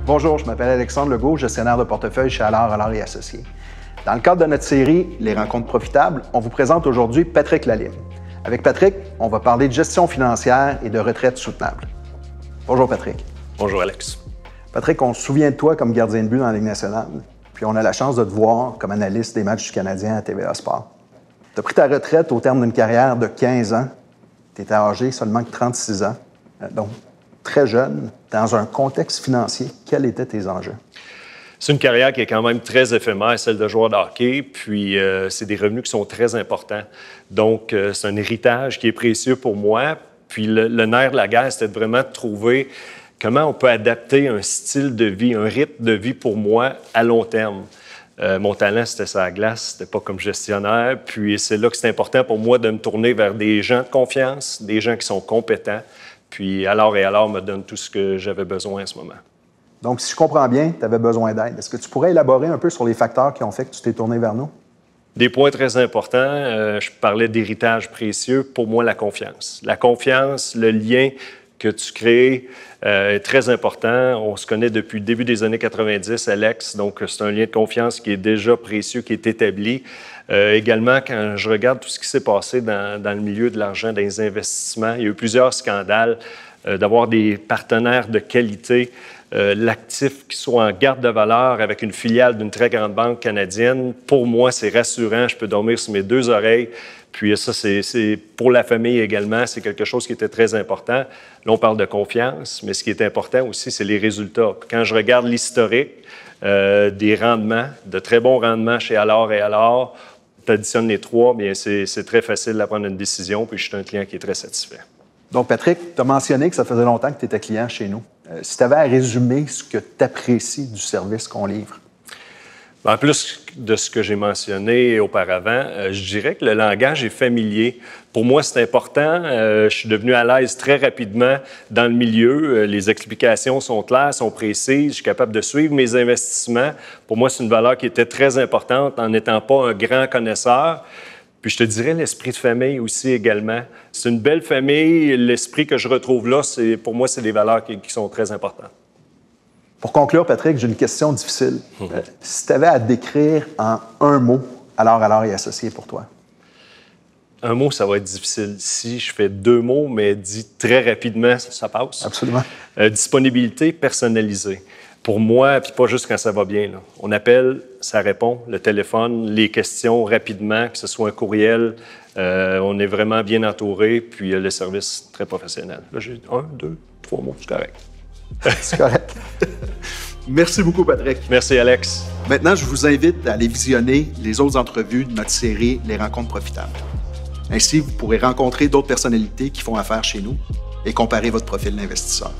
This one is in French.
Bonjour, je m'appelle Alexandre Legault, gestionnaire de portefeuille chez Allard et Associés. Dans le cadre de notre série « Les rencontres profitables », on vous présente aujourd'hui Patrick Lalime. Avec Patrick, on va parler de gestion financière et de retraite soutenable. Bonjour Patrick. Bonjour Alex. Patrick, on se souvient de toi comme gardien de but dans la Ligue nationale, puis on a la chance de te voir comme analyste des matchs du Canadien à TVA Sport. Tu as pris ta retraite au terme d'une carrière de 15 ans. Tu étais âgé seulement que 36 ans, donc très jeune, dans un contexte financier. Quels étaient tes enjeux? C'est une carrière qui est quand même très éphémère, celle de joueur de hockey, puis c'est des revenus qui sont très importants. Donc, c'est un héritage qui est précieux pour moi. Puis le nerf de la guerre, c'était vraiment de trouver comment on peut adapter un style de vie, un rythme de vie pour moi à long terme. Mon talent, c'était sur la glace, c'était pas comme gestionnaire. Puis c'est là que c'est important pour moi de me tourner vers des gens de confiance, des gens qui sont compétents. Puis alors me donne tout ce que j'avais besoin à ce moment. Donc, si je comprends bien, tu avais besoin d'aide. Est-ce que tu pourrais élaborer un peu sur les facteurs qui ont fait que tu t'es tourné vers nous? Des points très importants. Je parlais d'héritage précieux. Pour moi, la confiance. La confiance, le lien que tu crées est très important. On se connaît depuis le début des années 90, Alex. Donc, c'est un lien de confiance qui est déjà précieux, qui est établi. Également, quand je regarde tout ce qui s'est passé dans le milieu de l'argent, dans les investissements, il y a eu plusieurs scandales. D'avoir des partenaires de qualité, l'actif qui soit en garde de valeur avec une filiale d'une très grande banque canadienne, pour moi, c'est rassurant. Je peux dormir sur mes deux oreilles. Puis ça, c'est pour la famille également, c'est quelque chose qui était très important. Là, on parle de confiance, mais ce qui est important aussi, c'est les résultats. Quand je regarde l'historique des rendements, de très bons rendements chez Allard, tu additionnes les trois, bien c'est très facile de prendre une décision, puis je suis un client qui est très satisfait. Donc, Patrick, tu as mentionné que ça faisait longtemps que tu étais client chez nous. Si tu avais à résumer ce que tu apprécies du service qu'on livre. En plus de ce que j'ai mentionné auparavant, je dirais que le langage est familier. Pour moi, c'est important. Je suis devenu à l'aise très rapidement dans le milieu. Les explications sont claires, sont précises. Je suis capable de suivre mes investissements. Pour moi, c'est une valeur qui était très importante en n'étant pas un grand connaisseur. Puis je te dirais l'esprit de famille aussi également. C'est une belle famille. L'esprit que je retrouve là, pour moi, c'est des valeurs qui sont très importantes. Pour conclure, Patrick, j'ai une question difficile. Si tu avais à décrire en un mot Allard et Associés pour toi? Un mot, ça va être difficile. Si je fais deux mots, mais dit très rapidement, ça passe. Absolument. Disponibilité personnalisée. Pour moi, puis pas juste quand ça va bien, là. On appelle, ça répond, le téléphone, les questions rapidement, que ce soit un courriel, on est vraiment bien entouré, puis le service très professionnel. Là, j'ai 1, 2, 3 mots, c'est correct. C'est correct. Merci beaucoup, Patrick. Merci, Alex. Maintenant, je vous invite à aller visionner les autres entrevues de notre série « Les rencontres profitables ». Ainsi, vous pourrez rencontrer d'autres personnalités qui font affaire chez nous et comparer votre profil d'investisseur.